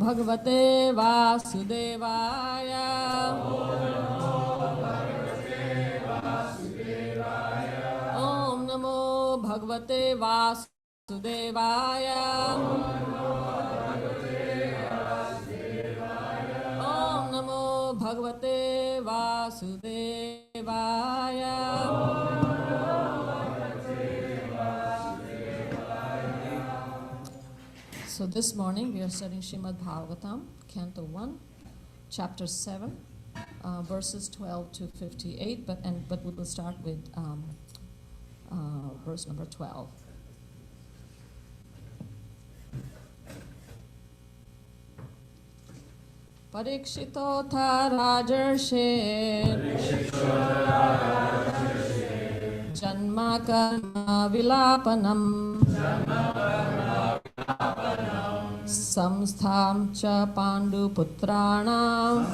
Bhagavate Vasudevaya. Om Namo Bhagavate Vasudevaya. Om Namo Bhagavate Vasudevaya. So this morning we are studying Srimad Bhagavatam, Canto 1, Chapter 7, verses 12 to 58, but we will start with verse number 12. Parikshitotha Rajarshe Janma Karma Vilapanam Samstham cha Pandu Putranam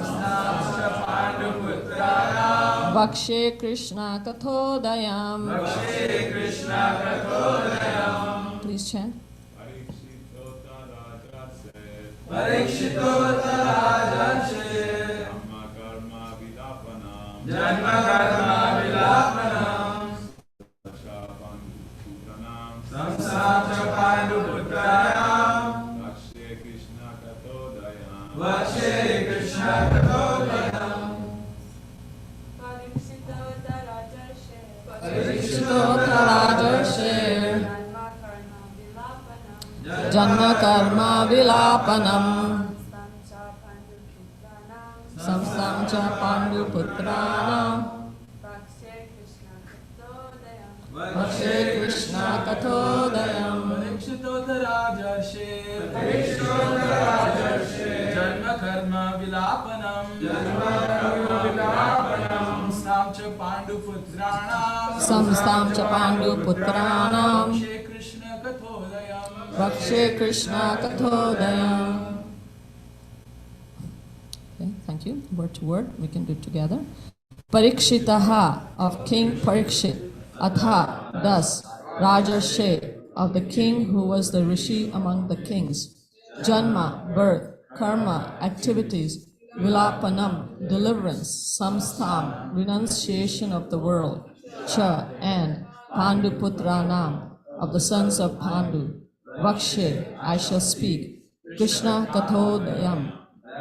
Vakshe Krishna Kathodayam. Please chant. Parikshitota Rajarshi Janma Karma Vilapanam Samsam cha Pandu Putranam Vakshe Krishna Kathodayam. Parikshitota Rajarshi Janma Karma Vilapanam Samsam cha Pandu Putranam Vakshe Krishna Kathodayam. Parikshitota Rajarshi Janma Karma Vilapanam Samsam cha Pandu Putranam Samstam cha Pandu Putranam Vakshe Krishna Kathodayam. Vakshe Krishna Kathodayam. Okay, thank you. Word to word, we can do it together. Parikshitaha of King Parikshit, Atha, thus, Rajarshe of the king who was the rishi among the kings, Janma, birth, Karma, activities, Vilapanam, deliverance, Samstam, renunciation of the world, Cha, and Pandu Putranam, of the sons of Pandu, Vakshe, I shall speak, Krishna Kathodayam,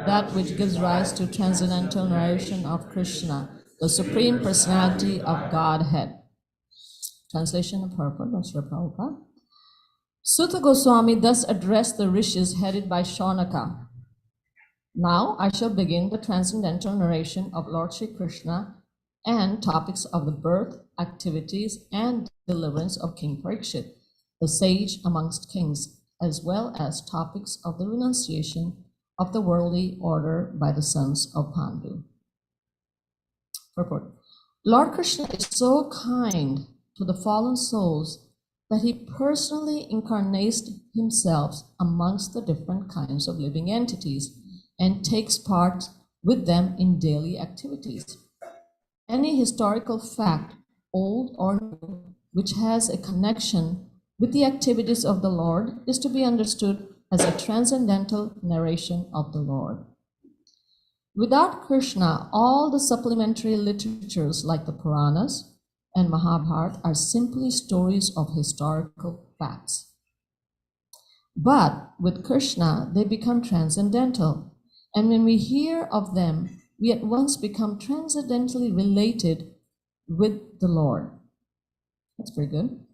that which gives rise to transcendental narration of Krishna, the Supreme Personality of Godhead. Translation and purport by Srila Prabhupada. Sutta Goswami thus addressed the rishis headed by Shaunaka. Now I shall begin the transcendental narration of Lord Shri Krishna and topics of the birth, activities, and deliverance of King Parikshit, the sage amongst kings, as well as topics of the renunciation of the worldly order by the sons of Pandu. Purport. Lord Krishna is so kind to the fallen souls that he personally incarnates himself amongst the different kinds of living entities and takes part with them in daily activities. Any historical fact, old or new, which has a connection with the activities of the Lord is to be understood as a transcendental narration of the Lord. Without Krishna, all the supplementary literatures like the Puranas and Mahabharata are simply stories of historical facts. But with Krishna, they become transcendental. And when we hear of them, we at once become transcendentally related with the Lord. That's pretty good.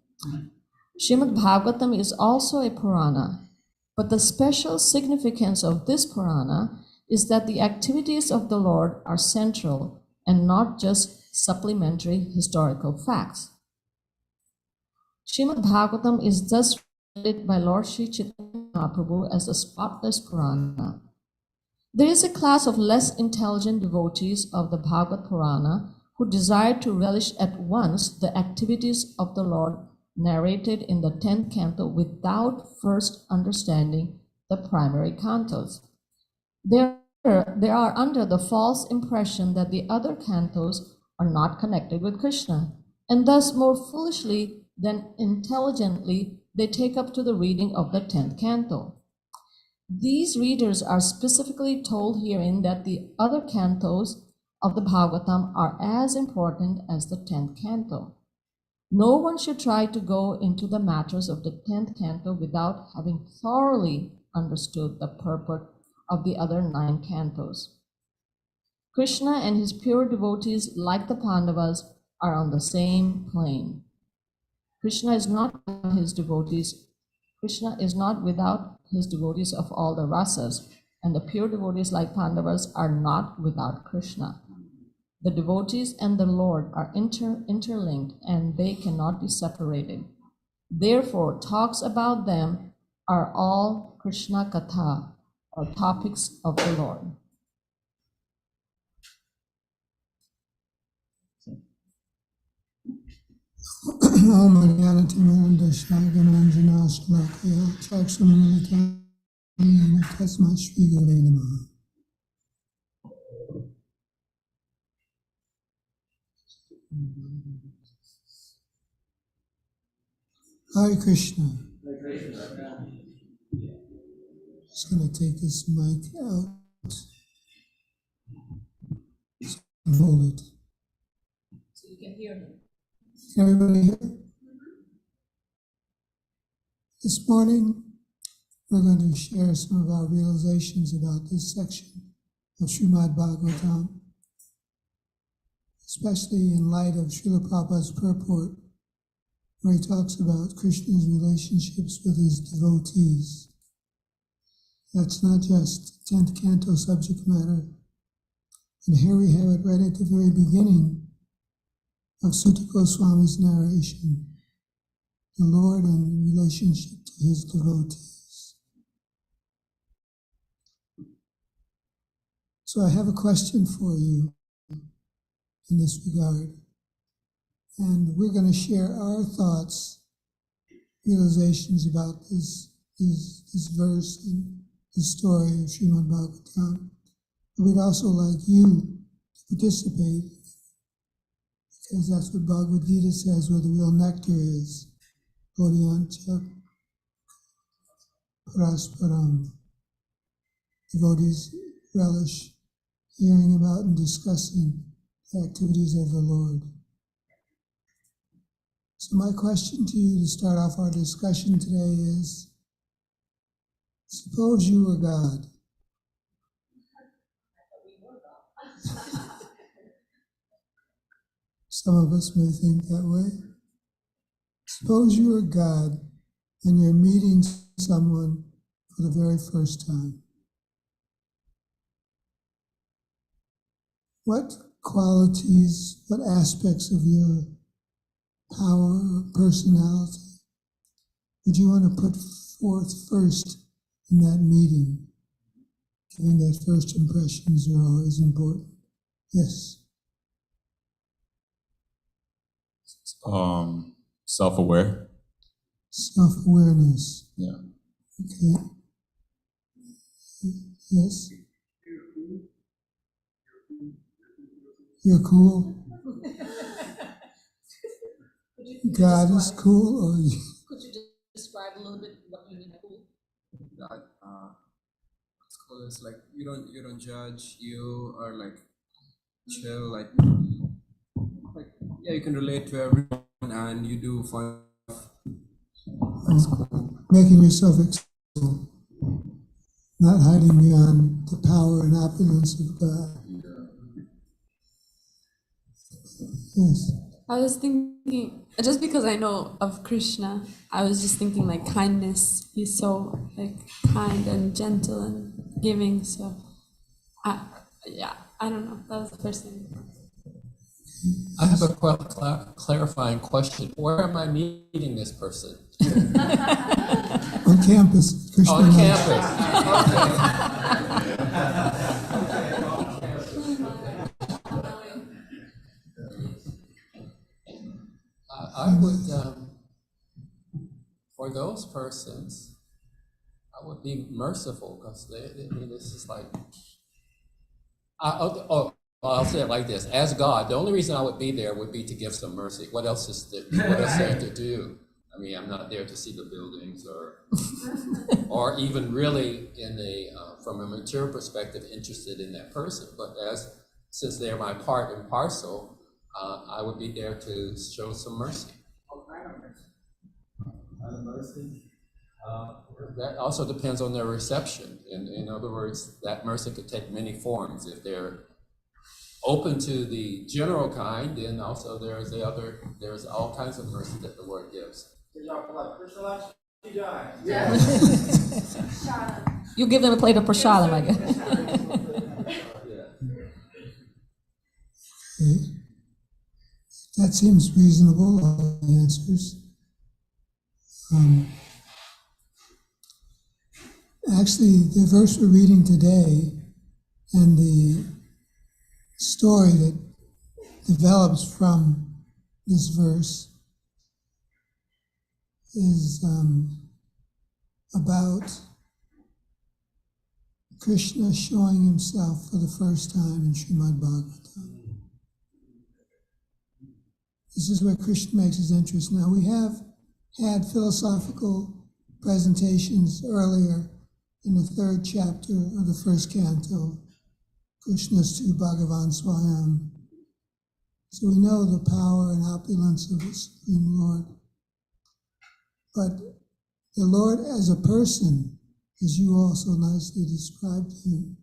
Srimad Bhagavatam is also a Purana, but the special significance of this Purana is that the activities of the Lord are central and not just supplementary historical facts. Srimad Bhagavatam is thus read by Lord Sri Chaitanya Mahaprabhu as a spotless Purana. There is a class of less intelligent devotees of the Bhagavad Purana who desire to relish at once the activities of the Lord narrated in the 10th canto without first understanding the primary cantos. They are under the false impression that the other cantos are not connected with Krishna, and thus more foolishly than intelligently they take up to the reading of the 10th canto. These readers are specifically told herein that the other cantos of the Bhagavatam are as important as the 10th canto. No one should try to go into the matters of the 10th canto without having thoroughly understood the purport of the other 9 cantos. Krishna and his pure devotees, like the Pandavas, are on the same plane. Krishna is not without his devotees. Krishna is not without his devotees of all the rasas, and the pure devotees like Pandavas are not without Krishna. The devotees and the Lord are interlinked, and they cannot be separated. Therefore, talks about them are all Krishna Katha, or topics of the Lord. Om Jnanatimirandasya Gunanjana Shalakaya Chakshunamalitaya Tasmat Shri Gurave Namaha. Hare Krishna. Just going to take this mic out. Hold it. So you can hear him. Can everybody hear? This morning, we're going to share some of our realizations about this section of Srimad Bhagavatam, especially in light of Srila Prabhupada's purport, where he talks about Krishna's relationships with his devotees. That's not just 10th canto subject matter. And here we have it right at the very beginning of Sutta Goswami's narration, the Lord and relationship to his devotees. So I have a question for you in this regard, and we're going to share our thoughts, realizations about this verse and the story of Srimad Bhagavatam. But we'd also like you to participate, because that's what Bhagavad Gita says, where the real nectar is. Bodhyancha Parasparam. Devotees relish hearing about and discussing the activities of the Lord. So my question to you to start off our discussion today is, suppose you were God. Some of us may think that way. Suppose you are God and you're meeting someone for the very first time. What qualities, what aspects of your power or personality would you want to put forth first in that meeting? Giving that first impressions are always important. Yes. Self-aware. Self-awareness. Yeah. Okay. Yes. You're cool. God is cool, or you? Could you just describe a little bit what you mean by cool? God, it's cool. It's like you don't judge. You are like chill. Like yeah, you can relate to everyone, and you do fun. That's cool. Making yourself accessible, not hiding behind the power and opulence of God. Yes. I was thinking, just because I know of Krishna, I was just thinking like kindness. He's so like kind and gentle and giving. So, I don't know. That was the first thing. I have a clarifying question. Where am I meeting this person? On campus, Krishna. On campus. I would, for those persons, I would be merciful because this is like, I'll say it like this: as God, the only reason I would be there would be to give some mercy. What else is there to do? I mean, I'm not there to see the buildings or even really from a mature perspective interested in that person. But since they're my part and parcel, I would be there to show some mercy. What kind of mercy? That also depends on their reception. In other words, that mercy could take many forms. If they're open to the general kind, then also there's all kinds of mercy that the Lord gives. You give them a plate of prasadam, I guess. Okay. That seems reasonable, all the answers. Actually, the verse we're reading today and the story that develops from this verse is about Krishna showing himself for the first time in Srimad Bhagavatam. This is where Krishna makes his entrance. Now, we have had philosophical presentations earlier in the 3rd chapter of the 1st canto, Krishna's to Bhagavan Swayam. So we know the power and opulence of the Supreme Lord. But the Lord as a person, as you also nicely described him,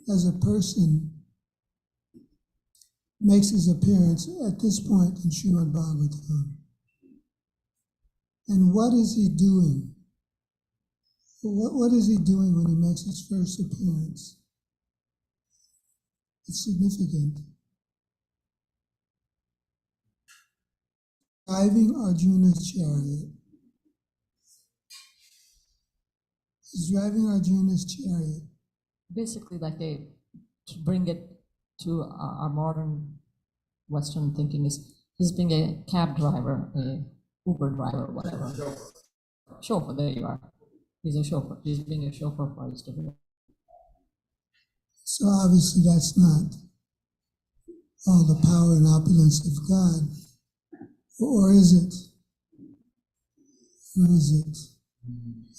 as a person, makes his appearance at this point in Srimad Bhagavatam. And what is he doing? What is he doing when he makes his first appearance? It's significant. Driving Arjuna's chariot. He's driving Arjuna's chariot. Basically, to bring it to our modern Western thinking, he's being a cab driver, a Uber driver, whatever. Chauffeur, there you are. He's a chauffeur. He's being a chauffeur for his delivery. So obviously that's not all the power and opulence of God. Or is it? Or is it?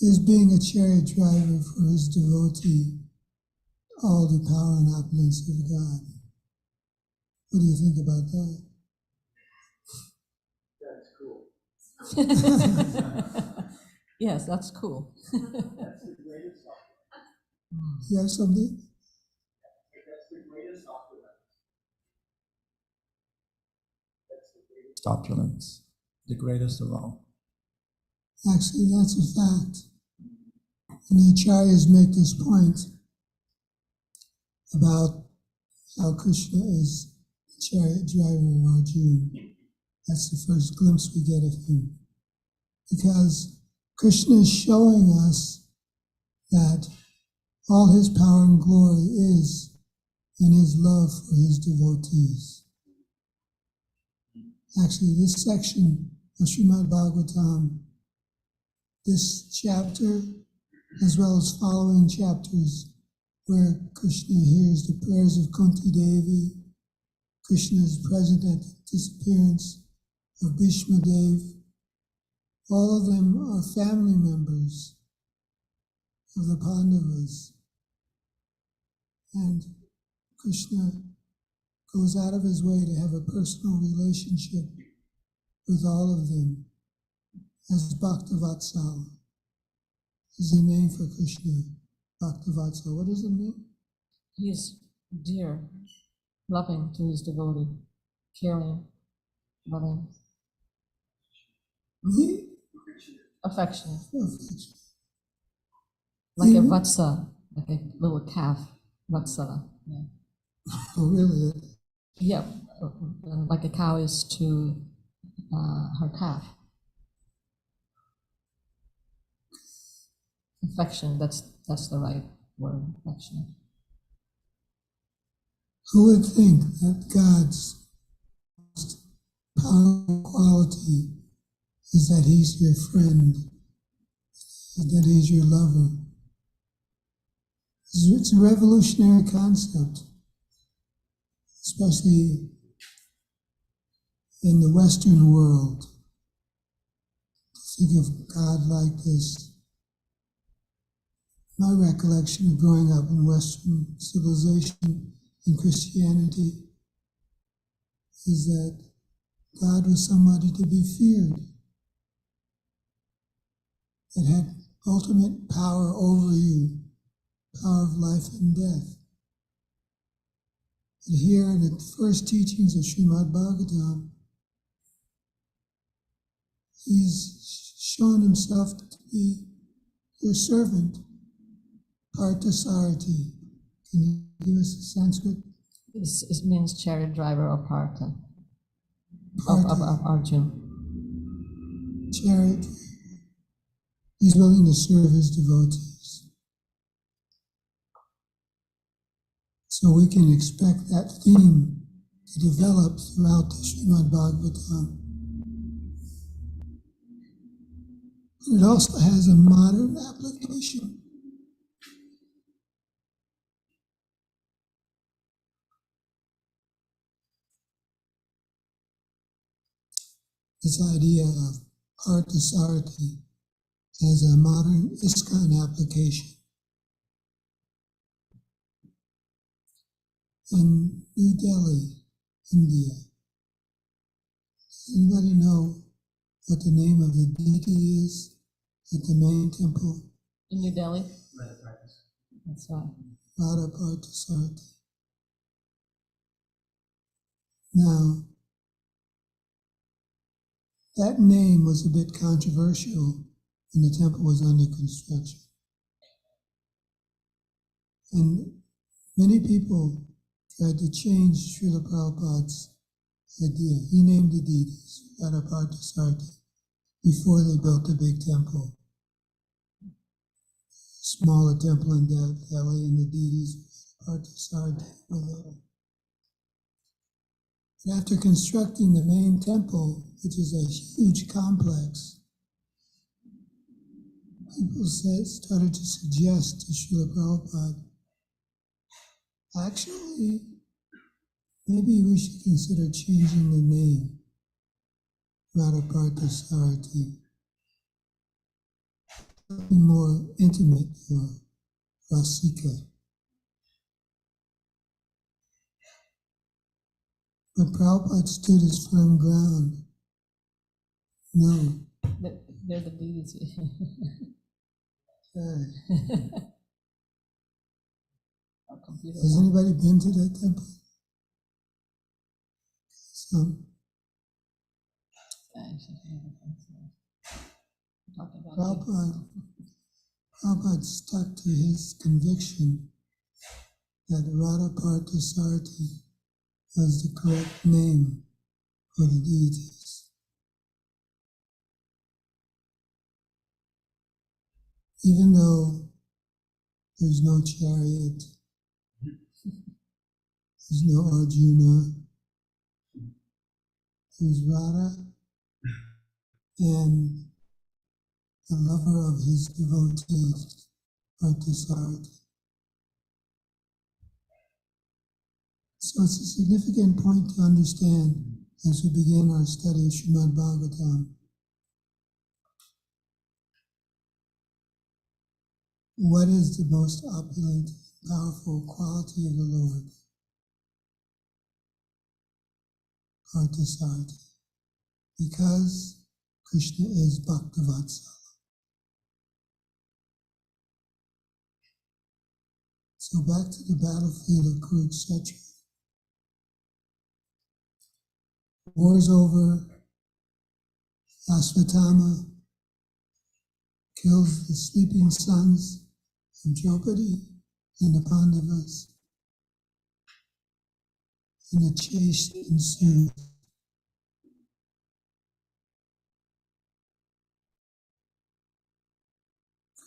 Is being a chariot driver for his devotee all the power and opulence of God? What do you think about that? That's cool. Yes, that's cool. That's the greatest opulence. You have something? That's the greatest opulence. That's the greatest Opulence, the greatest of all. Actually, that's a fact. And the Acharyas make this point about how Krishna is the chariot driver of Arjuna. That's the first glimpse we get of him. Because Krishna is showing us that all his power and glory is in his love for his devotees. Actually, this section of Srimad Bhagavatam, this chapter, as well as following chapters where Krishna hears the prayers of Kunti Devi, Krishna is present at the disappearance of Bhishma Dev. All of them are family members of the Pandavas. And Krishna goes out of his way to have a personal relationship with all of them as Bhaktavatsala. Is the name for Krishna, Bhaktavatsala. What does it mean? He is dear, loving to his devotee, caring, loving, affectionate, like a vatsa, like a little calf, vatsala. Yeah. Oh, really? Yeah, like a cow is to her calf. Affection, that's the right word, affection. Who would think that God's most powerful quality is that he's your friend, that he's your lover? It's a revolutionary concept, especially in the Western world. To think of God like this. My recollection of growing up in Western civilization and Christianity is that God was somebody to be feared, that had ultimate power over you, power of life and death. And here in the first teachings of Srimad Bhagavatam, he's shown himself to be your servant, Parthasarthi. Can you give us a Sanskrit? It means chariot driver or partha of Arjun. Chariot. He's willing to serve his devotees. So we can expect that theme to develop throughout the Srimad Bhagavatam. But it also has a modern application. This idea of Parthasarthi has a modern ISKCON application. In New Delhi, India, does anybody know what the name of the deity is at the main temple? In New Delhi? That's right. Radha Parthasarthi. Now, that name was a bit controversial when the temple was under construction. And many people tried to change Srila Prabhupada's idea. He named the deities Radha Parthasarthi before they built the big temple. Smaller temple in Delhi, and the deities Parthasarthi were there. But after constructing the main temple, which is a huge complex, people started to suggest to Srila Prabhupada, actually, maybe we should consider changing the name, Radha Parthasarthi, something more intimate or Rasika. But Prabhupada stood his firm ground. No. They're the deity. Has anybody been to that temple? Some. Prabhupada stuck to his conviction that Radha Parthasarthi was the correct name for the deities. Even though there's no chariot, there's no Arjuna, is Radha, and the lover of his devotees, Parthasarathi. So it's a significant point to understand as we begin our study of Srimad Bhagavatam. What is the most opulent, powerful quality of the Lord? Parthasarathi. Because Krishna is Bhaktivatsala. So back to the battlefield of Kurukshetra. War's over. Ashvatthama kills the sleeping sons of Draupadi and the Pandavas, and a chase ensues.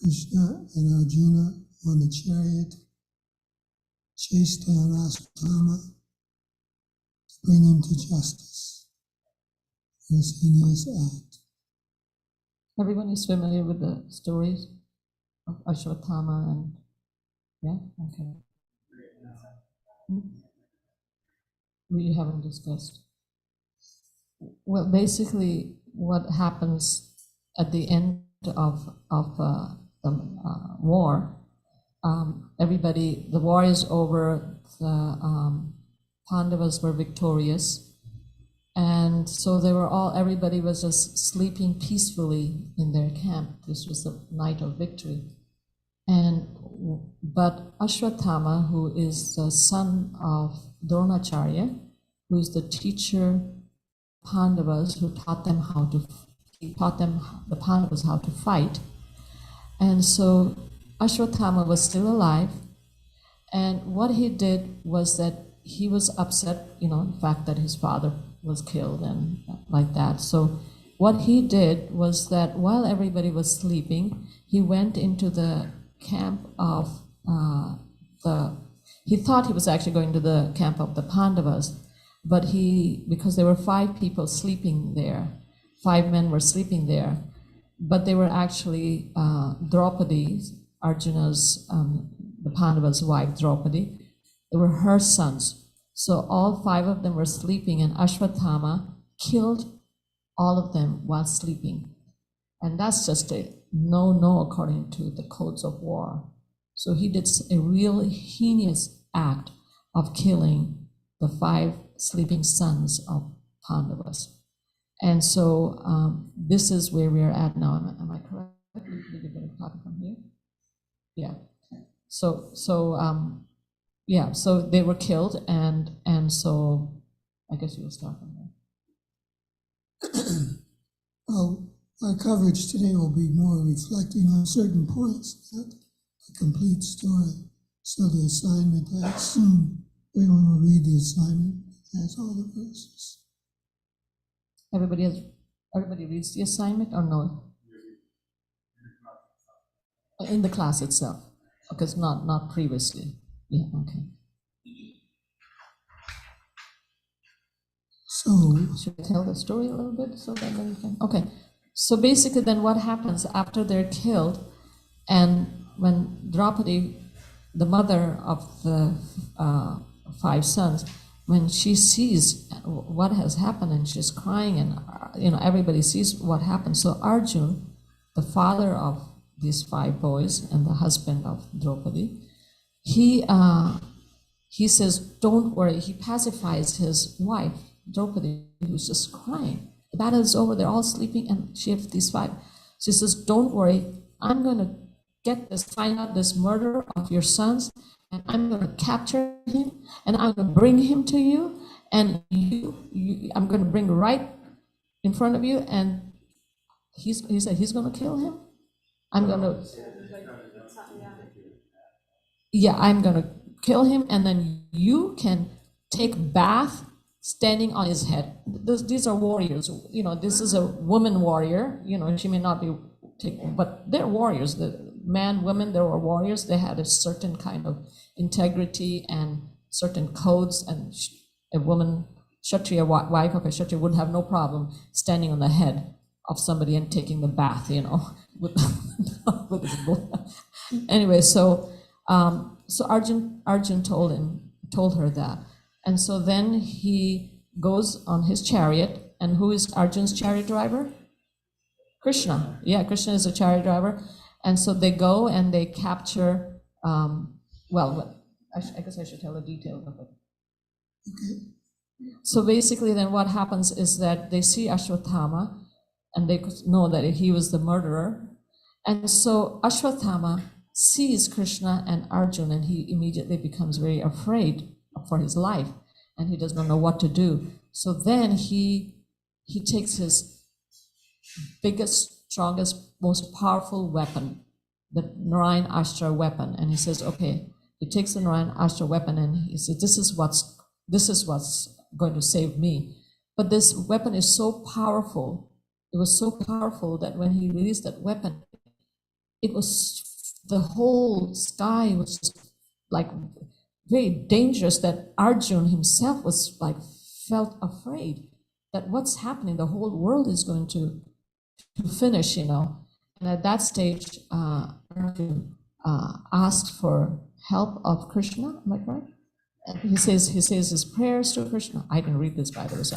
Krishna and Arjuna on the chariot chase down Ashvatthama to bring him to justice for his heinous act. Everyone is familiar with the stories of Ashwatthama and, yeah? Okay. We haven't discussed. Well, basically what happens at the end of the war, the war is over, the Pandavas were victorious, and so everybody was just sleeping peacefully in their camp. This was the night of victory. But Ashwatthama, who is the son of Dronacharya, who is the teacher of Pandavas, who taught them the Pandavas how to fight. And so Ashwatthama was still alive, and what he did was that he was upset, the fact that his father was killed and like that. So what he did was that while everybody was sleeping, he went into the camp of he thought he was actually going to the camp of the Pandavas, but because there were 5 people sleeping there, 5 men were sleeping there, but they were actually Draupadi, Arjuna's, the Pandava's wife, Draupadi. They were her sons. So all 5 of them were sleeping, and Ashwatthama killed all of them while sleeping. And that's just a no according to the codes of war. So he did a real heinous act of killing the 5 sleeping sons of Pandavas. And so this is where we are at now. Am I correct? Did you get a copy from here? Yeah. So they were killed, and so I guess you will start from there. Well, our coverage today will be more reflecting on certain points, not a complete story. So the assignment, I assume everyone will read the assignment. It has all the verses. Everybody reads the assignment or no? In the class itself, because not previously. Yeah, okay. So, should I tell the story a little bit so that we can? Okay. So basically, then what happens after they're killed, and when Draupadi, the mother of the 5 sons, when she sees what has happened and she's crying, and everybody sees what happened. So Arjun, the father of these 5 boys and the husband of Draupadi, he says, "Don't worry." He pacifies his wife, Draupadi, who's just crying. The battle is over. They're all sleeping, and she has these 5. She says, "Don't worry. I'm going to find out this murderer of your sons, and I'm going to capture him, and I'm going to bring him to you, and I'm going to bring right in front of you." And he said he's going to kill him. I'm going to kill him, and then you can take bath standing on his head. These are warriors. This is a woman warrior. She may not be taken, but they're warriors. The man, women, they were warriors. They had a certain kind of integrity and certain codes, and a woman, Kshatriya wife of a Kshatriya would have no problem standing on the head of somebody and taking the bath, with, with his bull. Anyway, so Arjun told her that. And so then he goes on his chariot, and who is Arjun's chariot driver? Krishna. Yeah, Krishna is a chariot driver. And so they go and they capture, I guess I should tell the details of it. Okay. So basically then what happens is that they see Ashwatthama and they know that he was the murderer. And so Ashwatthama sees Krishna and Arjun, and he immediately becomes very afraid for his life, and he does not know what to do. So then he takes his biggest, strongest, most powerful weapon, the Narayan Astra weapon, and he says, okay, he takes the Narayan Astra weapon and he says, this is what's going to save me. But this weapon is so powerful, it was so powerful that when he released that weapon, it was, the whole sky was just like very dangerous, that Arjun himself was like, felt afraid that what's happening, the whole world is going to finish, And at that stage, Arjun asked for help of Krishna, am I correct? And he says his prayers to Krishna. I didn't read this, by the way, so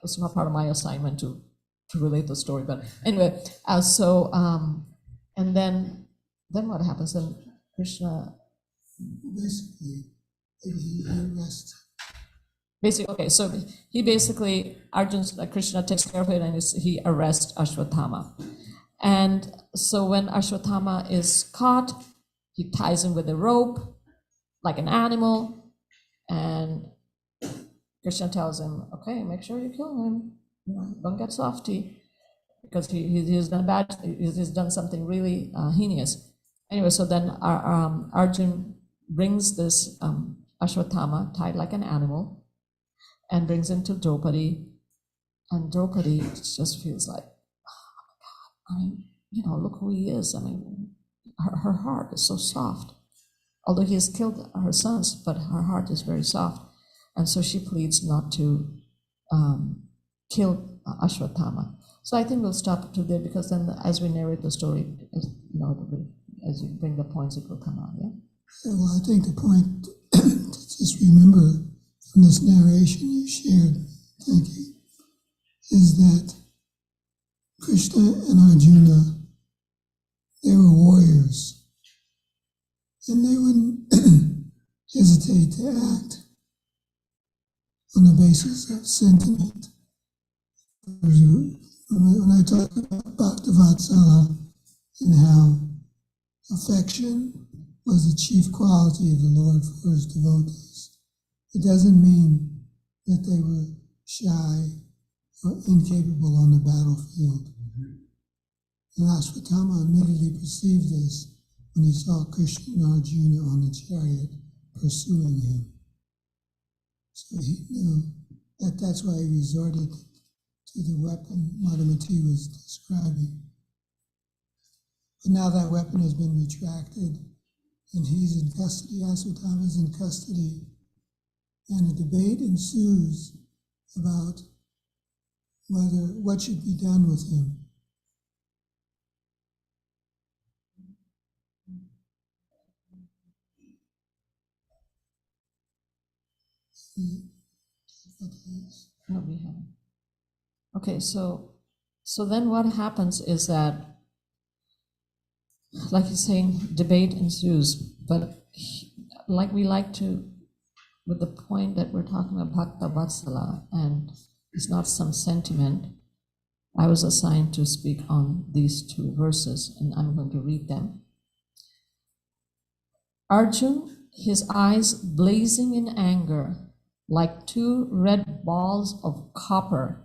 it's not part of my assignment to relate the story. But anyway, and then what happens? Then Krishna Basically, he arrests. Basically, okay, so he basically, Krishna takes care of it, and he arrests Ashwatthama. And so when Ashwatthama is caught, he ties him with a rope, like an animal, and Krishna tells him, okay, make sure you kill him, don't get softy, because he's done something really heinous. Anyway, so then Arjun brings this Ashwatthama tied like an animal and brings him to Draupadi, and Draupadi just feels like, oh my God, I mean, look who he is. I mean, her heart is so soft. Although he has killed her sons, but her heart is very soft. And so she pleads not to kill Ashwatthama. So I think we'll stop to there, because then as we narrate the story, as you bring the points, it will come out, yeah? Well, I think the point to just remember from this narration you shared, thank you, is that Krishna and Arjuna, they were warriors, and they wouldn't hesitate to act on the basis of sentiment. When I talk about Bhaktivatsala and how affection was the chief quality of the Lord for his devotees, it doesn't mean that they were shy or incapable on the battlefield. And Ashwatthama immediately perceived this when he saw Krishna and Arjuna on the chariot pursuing him. So he knew that that's why he resorted to the weapon Madhumati was describing. But now that weapon has been retracted, and he's in custody, Ashwatthama is in custody, and a debate ensues about what should be done with him. No, we haven't. Okay, so then what happens is that, like you're saying, debate ensues, but we like to, with the point that we're talking about Bhakta Vatsala, and it's not some sentiment, I was assigned to speak on these two verses, and I'm going to read them. Arjun, his eyes blazing in anger, like two red balls of copper,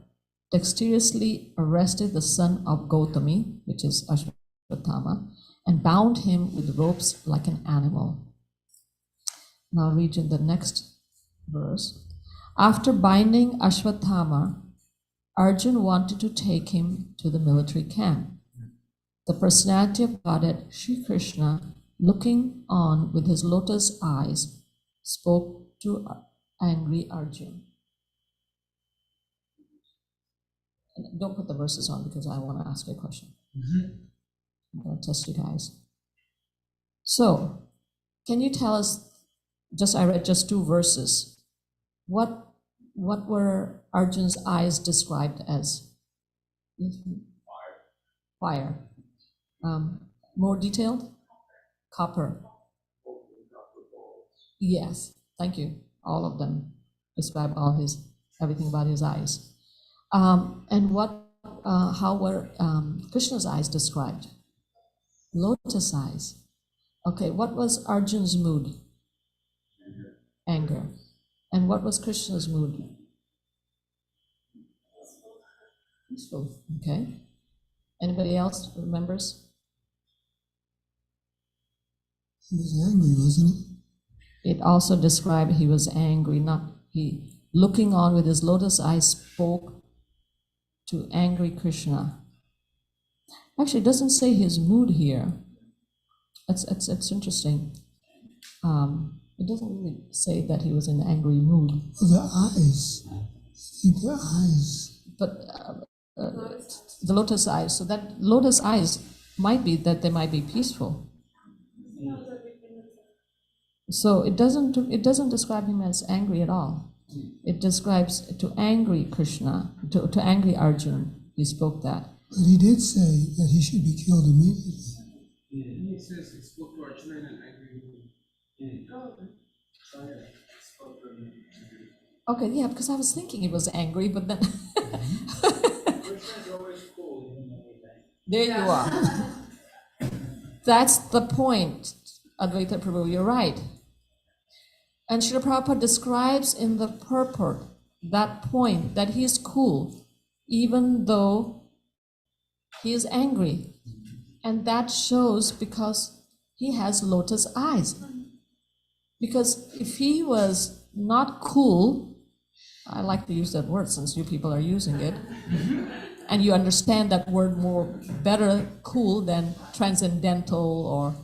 dexterously arrested the son of Gautami, which is Ashwatthama, and bound him with ropes like an animal. Now read in the next verse. After binding Ashwatthama, Arjun wanted to take him to the military camp. The personality of Godhead, Sri Krishna, looking on with his lotus eyes, spoke to angry Arjun. And don't put the verses on because I want to ask you a question. I'm going to test you guys. So, can you tell us, I read just 2 verses, what were Arjun's eyes described as? Fire. More detailed? Copper. Yes, thank you. All of them describe everything about his eyes. And how were Krishna's eyes described? Lotus eyes. Okay, what was Arjun's mood? Anger. And what was Krishna's mood? Peaceful. Okay. Anybody else remembers? He was angry, wasn't he? It also described he was angry, looking on with his lotus eyes spoke to angry Krishna. Actually, it doesn't say his mood here. It's interesting. It doesn't really say that he was in an angry mood. Well, the eyes. I think the eyes. But the lotus eyes. So that lotus eyes might be that they might be peaceful. So it doesn't describe him as angry at all. It describes to angry Krishna, to angry Arjun. He spoke that. But he did say that he should be killed immediately. He says he spoke to Arjuna in an angry mood. Okay, yeah, because I was thinking he was angry, but then there you are. That's the point, Advaita Prabhu, you're right. And Srila Prabhupada describes in the purport that point, that he is cool, even though he is angry. And that shows because he has lotus eyes. Because if he was not cool, I like to use that word since you people are using it, and you understand that word better, cool, than transcendental or,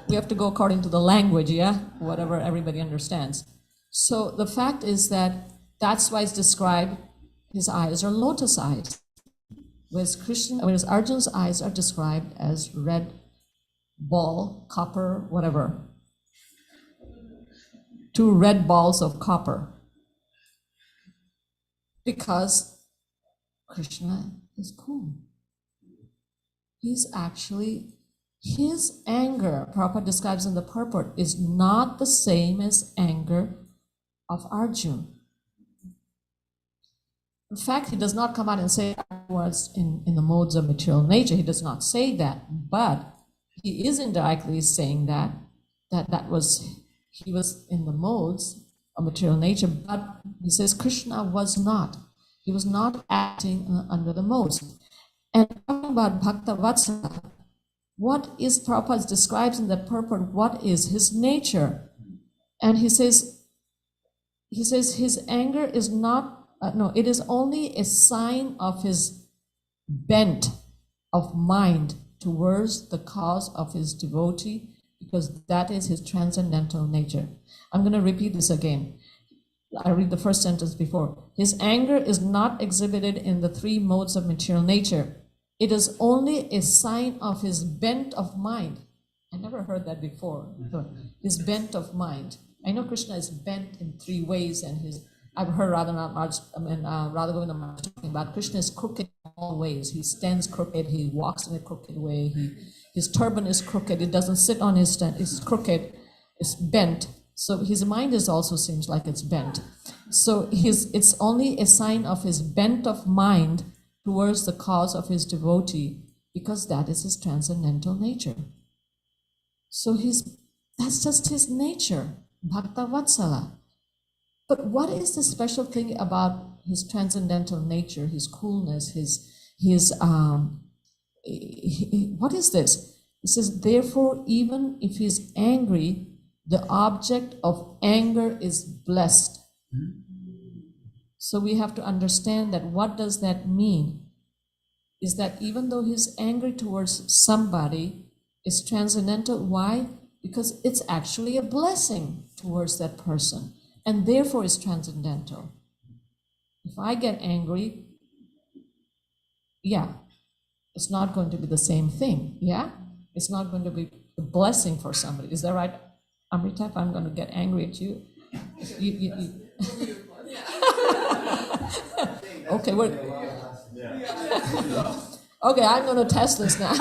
we have to go according to the language, yeah? Whatever everybody understands. So the fact is that's why it's described, his eyes are lotus eyes. Whereas Arjun's eyes are described as red ball, copper, whatever. 2 red balls of copper. Because Krishna is cool. His anger, Prabhupada describes in the purport, is not the same as anger of Arjun. In fact, he does not come out and say I was in the modes of material nature. He does not say that, but he is indirectly saying that he was in the modes of material nature, but he says Krishna was not. He was not acting under the modes. And talking about Bhakta Vatsala, what is Prabhupada describes in the purport, what is his nature? And he says his anger is not, it is only a sign of his bent of mind towards the cause of his devotee, because that is his transcendental nature. I'm going to repeat this again. I read the first sentence before. His anger is not exhibited in the 3 modes of material nature. It is only a sign of his bent of mind. I never heard that before. His bent of mind. I know Krishna is bent in 3 ways, and I've heard Radha Govinda Maharaj talking about Krishna is crooked in all ways. He stands crooked, he walks in a crooked way, his turban is crooked, it doesn't sit on his stand, it's crooked, it's bent. So his mind also seems like it's bent. So it's only a sign of his bent of mind towards the cause of his devotee, because that is his transcendental nature. So that's just his nature, Bhakta Vatsala. But what is the special thing about his transcendental nature, his coolness, what is this? He says, therefore, even if he's angry, the object of anger is blessed. So we have to understand that what does that mean? Is that even though he's angry towards somebody, it's transcendental. Why? Because it's actually a blessing towards that person, and therefore it's transcendental. If I get angry, yeah, it's not going to be the same thing, yeah? It's not going to be a blessing for somebody. Is that right, Amrita? If I'm going to get angry at you, you. Okay, okay, I'm going to test this now.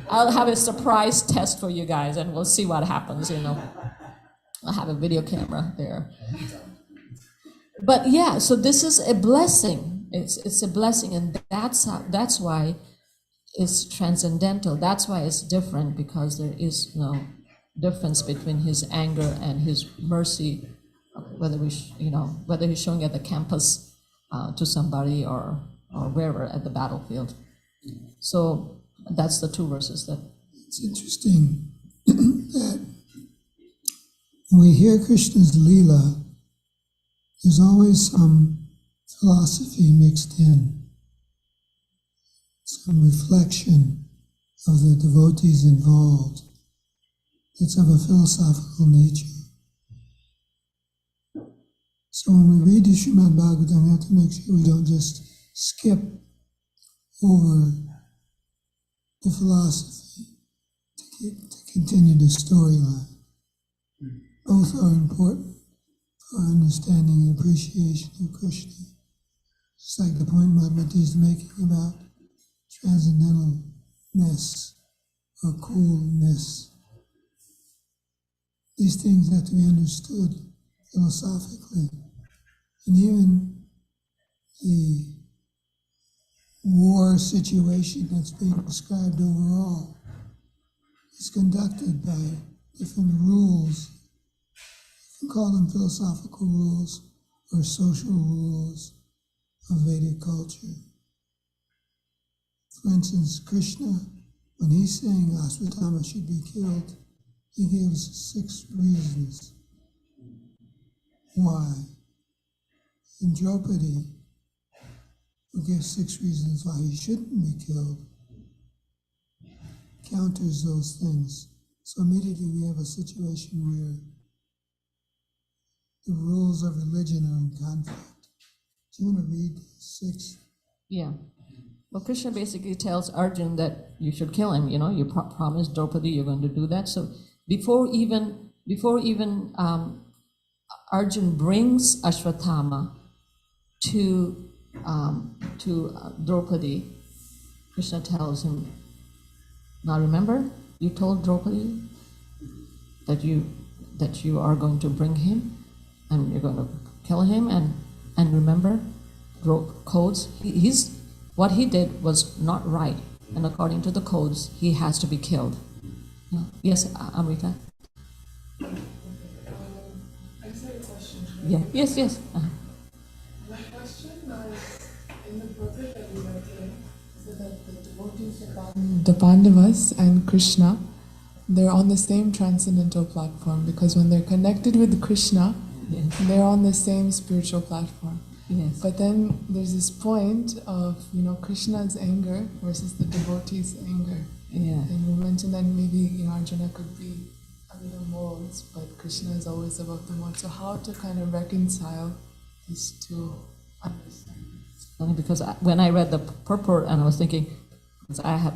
I'll have a surprise test for you guys, and we'll see what happens, I'll have a video camera there. But yeah, so this is a blessing. It's a blessing, and that's why it's transcendental. That's why it's different, because there is no difference between his anger and his mercy, whether whether he's showing at the campus to somebody or wherever at the battlefield. So that's the two verses that. It's interesting that when we hear Krishna's Leela, there's always some philosophy mixed in, some reflection of the devotees involved. It's of a philosophical nature. So when we read the Srimad Bhagavatam, we have to make sure we don't just skip over the philosophy to continue the storyline. Both are important for understanding and appreciation of Krishna. Just like the point Madhumati is making about transcendentalness or coolness. These things have to be understood philosophically. And even the war situation that's being described overall is conducted by different rules. You can call them philosophical rules or social rules of Vedic culture. For instance, Krishna, when he's saying Ashwatthama should be killed, he gives 6 reasons why. And Draupadi, who gives 6 reasons why he shouldn't be killed, counters those things. So immediately we have a situation where the rules of religion are in conflict. Do you want to read 6? Yeah. Well, Krishna basically tells Arjun that you should kill him. You promised Draupadi you're going to do that. So before even Arjun brings Ashwatthama to Draupadi, Krishna tells him, now remember, you told Draupadi that you are going to bring him and you're going to kill him, and remember codes. What he did was not right, and according to the codes, he has to be killed. Yes, Amrita? I just have a question. Yeah. Yes. My question was, in the purport that we read today, so that the devotees the Pandavas and Krishna, they're on the same transcendental platform, because when they're connected with Krishna, Yes. they're on the same spiritual platform. Yes. But then there's this point of, Krishna's anger versus the devotee's anger. Yeah. And you mentioned that maybe, Arjuna could be a little modes, but Krishna is always above the modes. So how to kind of reconcile these two understandings? Funny, because when I read the purport and I was thinking, because I have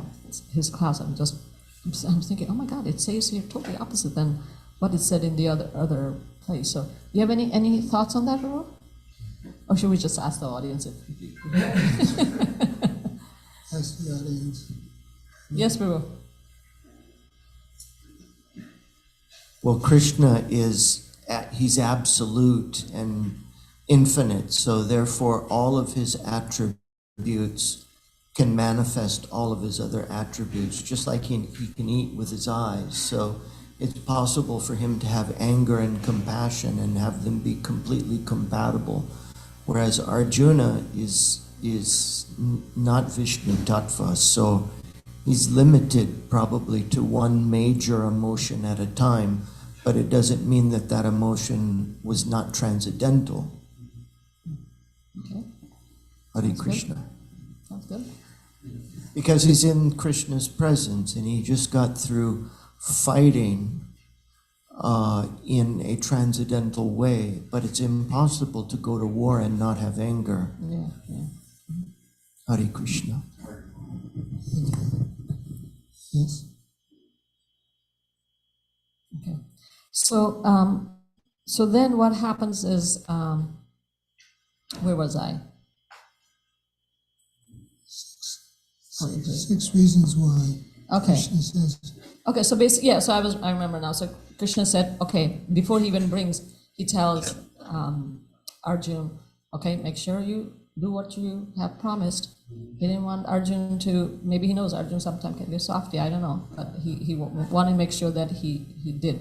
his class, I'm thinking, oh my God, it says here totally opposite than what it said in the other place. So, do you have any thoughts on that, Prabhu? Or should we just ask the audience? Ask the audience. Yes, Prabhu. Well, Krishna he's absolute and infinite, so therefore all of his attributes can manifest all of his other attributes, just like he can eat with his eyes. So it's possible for him to have anger and compassion and have them be completely compatible. Whereas Arjuna is not Vishnu Tattva, so he's limited probably to one major emotion at a time, but it doesn't mean that emotion was not transcendental. Okay. Hare Krishna. Sounds good. Because he's in Krishna's presence, and he just got through fighting in a transcendental way, but it's impossible to go to war and not have anger. Yeah, yeah. Hare Krishna. Yes. Okay. So, so then what happens is, where was I? 6 reasons why Okay. Krishna says, Okay, so basically, yeah, so I remember now. So Krishna said, okay, before he even brings, he tells Arjun, okay, make sure you do what you have promised. He didn't want Arjun to, maybe he knows Arjun sometimes can be a softy, I don't know, but he wanted to make sure that he did.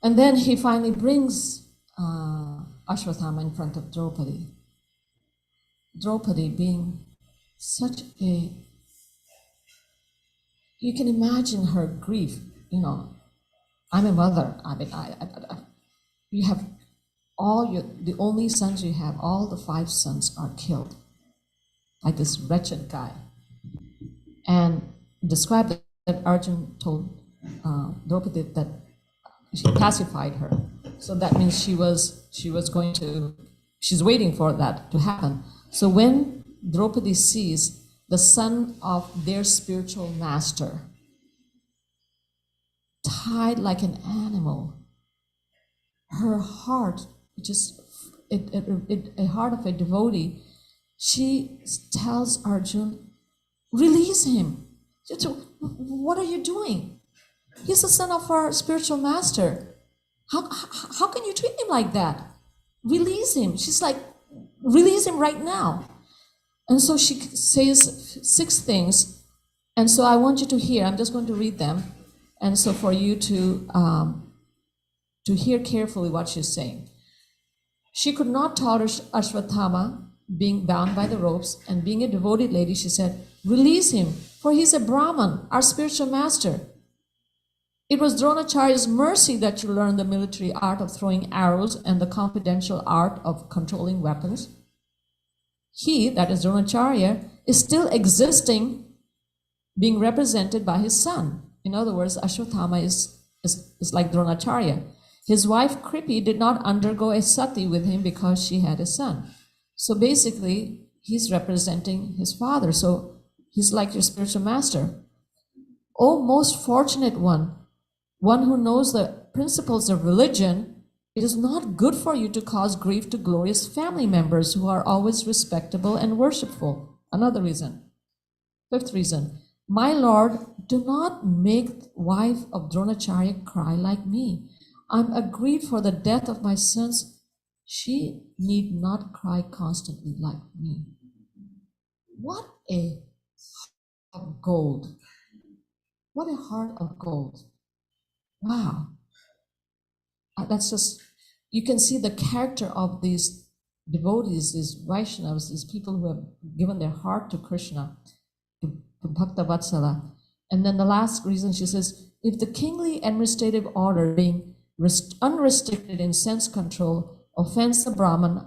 And then he finally brings Ashwatthama in front of Draupadi. Draupadi being such a, you can imagine her grief, you know, I'm a mother, I mean, you have the only sons you have, all the 5 sons are killed by this wretched guy. And described that Arjun told Draupadi that she pacified her. So that means she's waiting for that to happen. So when Draupadi sees the son of their spiritual master tied like an animal, her heart, a heart of a devotee, she tells Arjun, release him. What are you doing? He's the son of our spiritual master. How can you treat him like that? Release him. She's like, release him right now. And so she says 6 things. And so I want you to hear, I'm just going to read them. And so for you to hear carefully what she's saying. She could not tolerate Ashwatthama being bound by the ropes, and being a devoted lady, she said, release him, for he's a Brahman, our spiritual master. It was Dronacharya's mercy that you learned the military art of throwing arrows and the confidential art of controlling weapons. He, that is Dronacharya, is still existing, being represented by his son. In other words, Ashwatthama is like Dronacharya. His wife Kripi did not undergo a sati with him because she had a son. So basically, he's representing his father. So he's like your spiritual master. Oh, most fortunate one who knows the principles of religion, it is not good for you to cause grief to glorious family members who are always respectable and worshipful. Another reason. 5th reason. My Lord, do not make wife of Dronacharya cry like me. I'm aggrieved for the death of my sons. She need not cry constantly like me. What a heart of gold. What a heart of gold. Wow. That's just, you can see the character of these devotees, these Vaishnavas, these people who have given their heart to Krishna, to Bhakta Vatsala. And then the last reason, she says, if the kingly administrative order being unrestricted in sense control offends the Brahman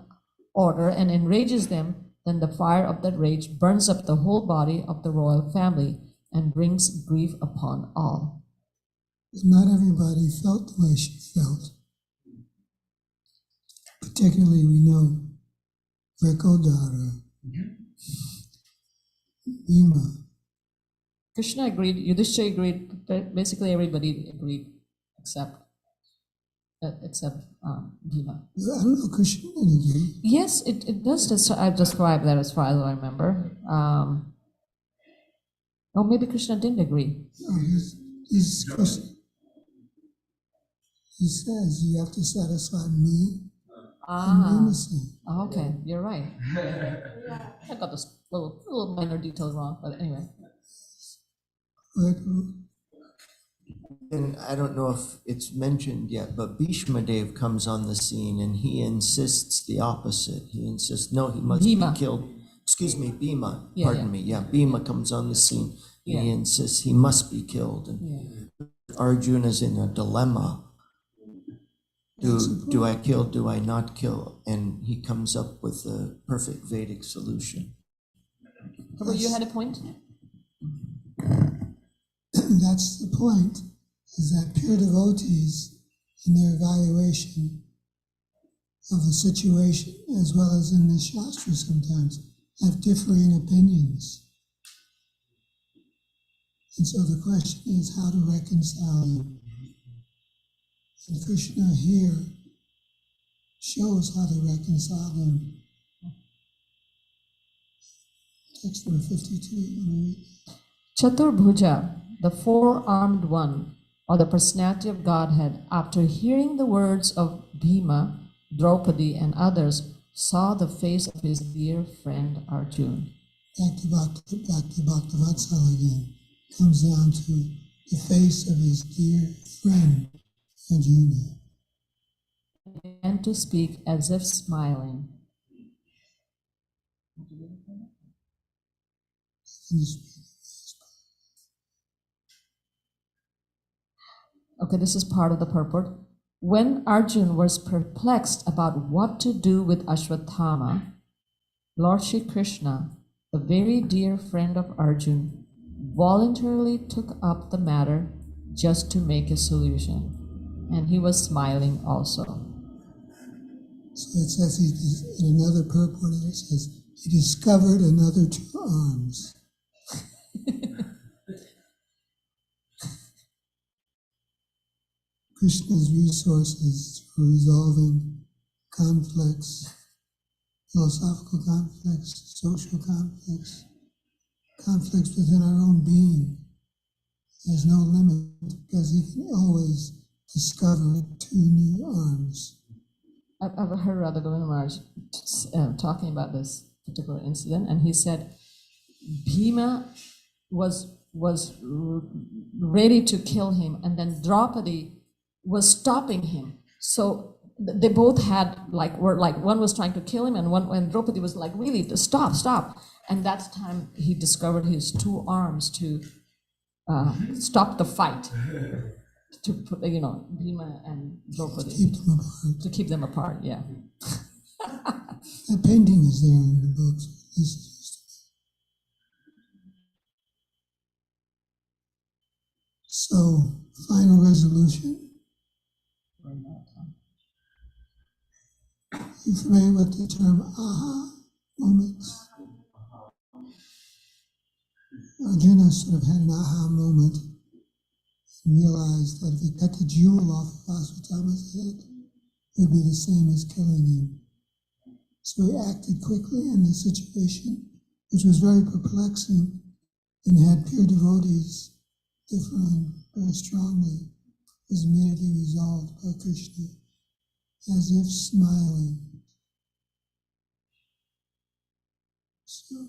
order and enrages them, then the fire of that rage burns up the whole body of the royal family and brings grief upon all. not everybody felt the way she felt. Particularly, we know Vrikodara, Bhima. Krishna agreed, Yudhishthira agreed, basically everybody agreed except Bhima. I don't know, Krishna didn't agree. Yes, it does. I've described that as far as I remember. Or maybe Krishna didn't agree. No, he's Krishna. He says you have to satisfy me and me same. Okay, you're right. I got this little minor details wrong, but anyway. Right? And I don't know if it's mentioned yet, but Bhishma Dev comes on the scene and he insists the opposite. He insists, no, he must Bhima. be killed. Excuse me, Bhima, Yeah, pardon yeah. me. Yeah, Bhima comes on the scene. Yeah. He insists he must be killed. And Yeah. Arjuna's in a dilemma. Do I kill, do I not kill? And he comes up with the perfect Vedic solution. Prabhu, you had a point? That's the point, is that pure devotees in their evaluation of the situation, as well as in the Shastra sometimes, have differing opinions. And so the question is how to reconcile them. And Krishna here shows how to reconcile them. Text number 52, you want to read? Chaturbhuja, the four-armed one, or the personality of Godhead, after hearing the words of Bhima, Draupadi, and others, saw the face of his dear friend Arjuna. Back to Bhaktivatsala again. Comes down to the face of his dear friend Arjuna. And to speak as if smiling. Okay, this is part of the purport. When Arjuna was perplexed about what to do with Ashwatthama, Lord Shri Krishna, the very dear friend of Arjuna, voluntarily took up the matter just to make a solution. And he was smiling also. So it says in another purport, it says, he discovered another two arms. Krishna's resources for resolving conflicts, philosophical conflicts, social conflicts, conflicts within our own being. There's no limit because he can always discover two new arms. I've heard Radha Govinda Maharaj talking about this particular incident, and he said Bhima was ready to kill him, and then Draupadi was stopping him. So they both had were one was trying to kill him, and Draupadi was like, really, stop. And that's the time he discovered his two arms to stop the fight, to put Bhima and Draupadi Keep them apart. to keep them apart. Yeah. That painting is there in the books. So, final resolution. You familiar with the term aha moments? Arjuna sort of had an aha moment and realized that if he cut the jewel off of Ashwatthama's head, it would be the same as killing him. So he acted quickly in the situation, which was very perplexing, and had pure devotees differing very strongly, was immediately resolved by Krishna, as if smiling. So,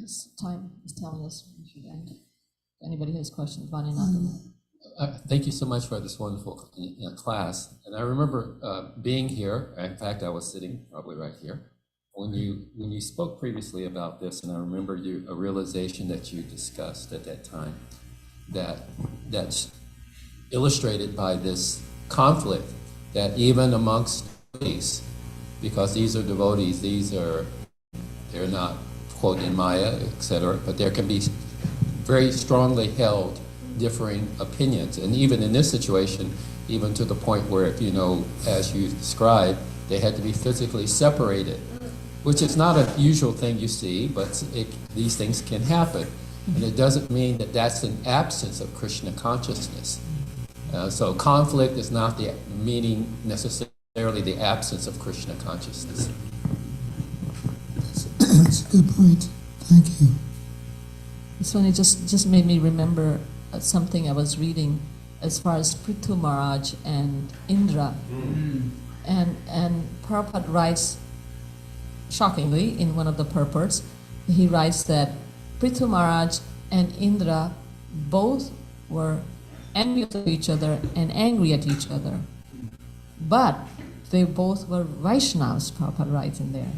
His time is telling us we should end. If anybody has questions, Vaninathan. Thank you so much for this wonderful class. And I remember being here. In fact, I was sitting probably right here when you spoke previously about this, and I remember a realization that you discussed at that time that's illustrated by this conflict that even amongst devotees, because these are devotees, they're not quote in Maya, etc., but there can be very strongly held differing opinions. And even in this situation, even to the point where, as you described, they had to be physically separated, which is not a usual thing you see, but these things can happen. And it doesn't mean that that's an absence of Krishna consciousness. So conflict is not the meaning necessarily the absence of Krishna consciousness. That's a good point. Thank you. This one just made me remember something I was reading as far as Prithu Maharaj and Indra. And Prabhupada writes, shockingly, in one of the purports, he writes that Prithu Maharaj and Indra both were envious of each other and angry at each other. But they both were Vaishnavas, Prabhupada writes in there.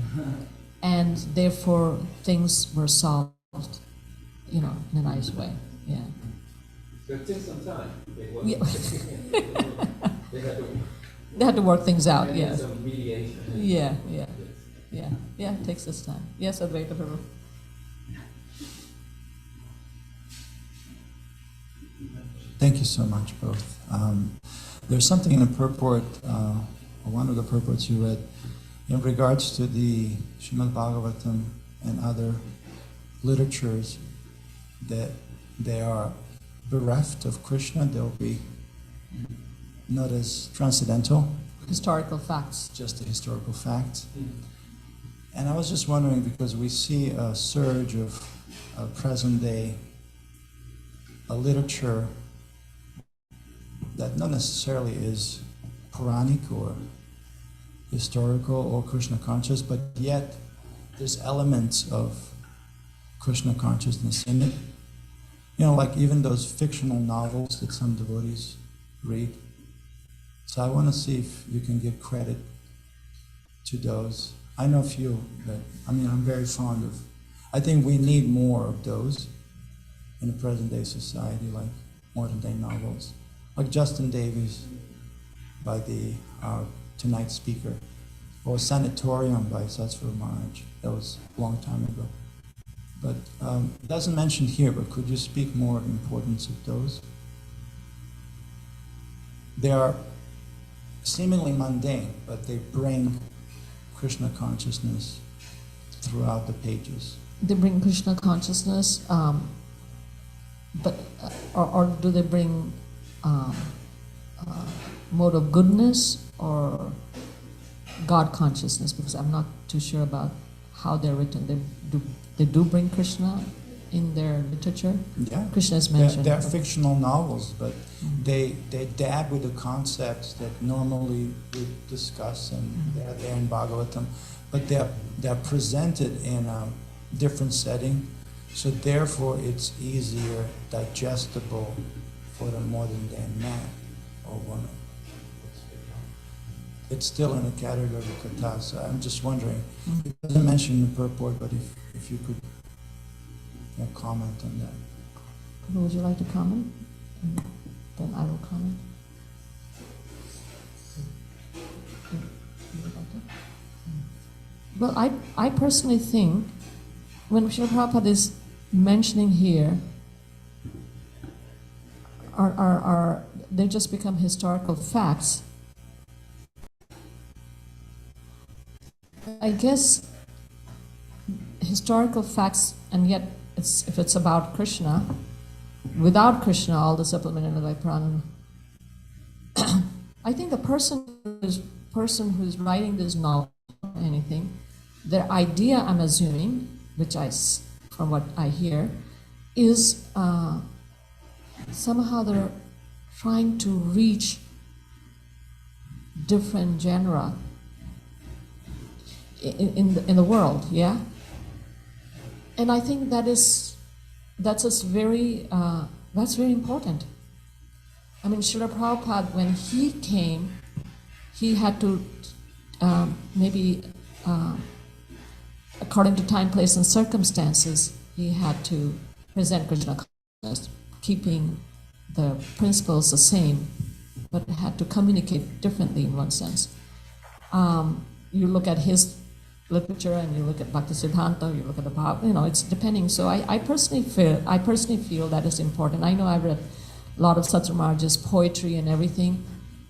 And therefore things were solved, in a nice way. Yeah. So it took some time. They had to work things out, yes. Some mediation. Yeah, it takes this time. Yes, Advaita Prabhu. Thank you so much, both. There's something in the purport, one of the purports you read, in regards to the Srimad Bhagavatam and other literatures, that they are bereft of Krishna. They'll be not as transcendental, Historical facts. just a historical fact. And I was just wondering, because we see a surge of present day literature that not necessarily is Puranic or historical or Krishna conscious, but yet there's elements of Krishna consciousness in it. You know, like even those fictional novels that some devotees read. So I want to see if you can give credit to those. I know a few that, I'm very fond of. I think we need more of those in the present day society, like modern day novels. Like Justin Davies by the Tonight Speaker, or Sanatorium by Satsvara Maharaj. That was a long time ago. But it doesn't mention here, but could you speak more of the importance of those? They are seemingly mundane, but they bring Krishna consciousness throughout the pages. They bring Krishna consciousness, but or do they bring mode of goodness or God consciousness? Because I'm not too sure about how they're written. They do bring Krishna in their literature. Yeah, Krishna is mentioned. They're fictional novels, but they dab with the concepts that normally we discuss, and they're there in Bhagavatam, but they're presented in a different setting, so therefore it's easier digestible for the modern day man or woman. It's still in the category of katha, so I'm just wondering, it doesn't mention in the purport, but if you could comment on that. Would you like to comment? Then I will comment. You would like to? Well, I personally think when Srila Prabhupada is mentioning here, they just become historical facts. I guess historical facts, and yet if it's about Krishna, without Krishna, all the supplementary like pranam. I think the person who's writing this novel, anything, their idea, I'm assuming, from what I hear, is somehow they're trying to reach different genre in the world, yeah. And I think that's very important. I mean, Srila Prabhupada, when he came, he had to maybe, according to time, place, and circumstances, he had to present Krishna consciousness, keeping the principles the same, but had to communicate differently in one sense. You look at his literature and you look at Bhaktisiddhanta, you look at the Bhagavad, it's depending. So I personally feel that is important. I know I've read a lot of Satsvara Maharaj's poetry and everything.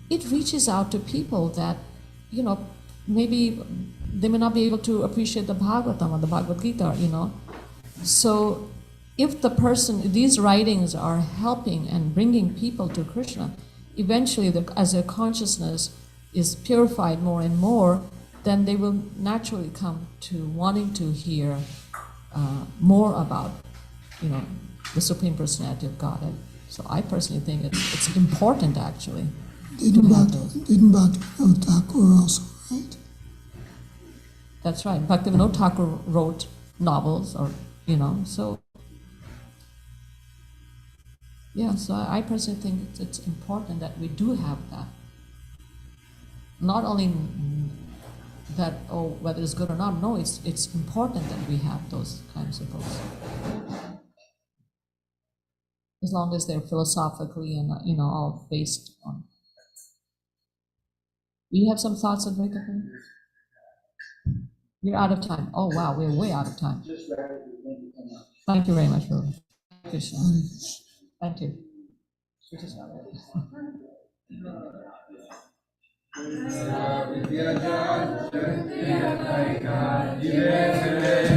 It reaches out to people that, maybe they may not be able to appreciate the Bhagavatam or the Bhagavad Gita, So if these writings are helping and bringing people to Krishna, eventually as their consciousness is purified more and more, then they will naturally come to wanting to hear more about, the Supreme Personality of Godhead. So I personally think it's important, actually. Didn't Bhaktivinoda Thakur also write? That's right. Bhaktivinoda Thakur wrote novels, or so. Yeah, so I personally think it's important that we do have that. Not only that, whether it's good or not, no, it's important that we have those kinds of books. As long as they're philosophically and, all based on. Do you have some thoughts on Rekha? You're out of time. Oh, wow, we're way out of time. Thank you very much, Prabhu. Krishna. Thank you. which is not right. Vidya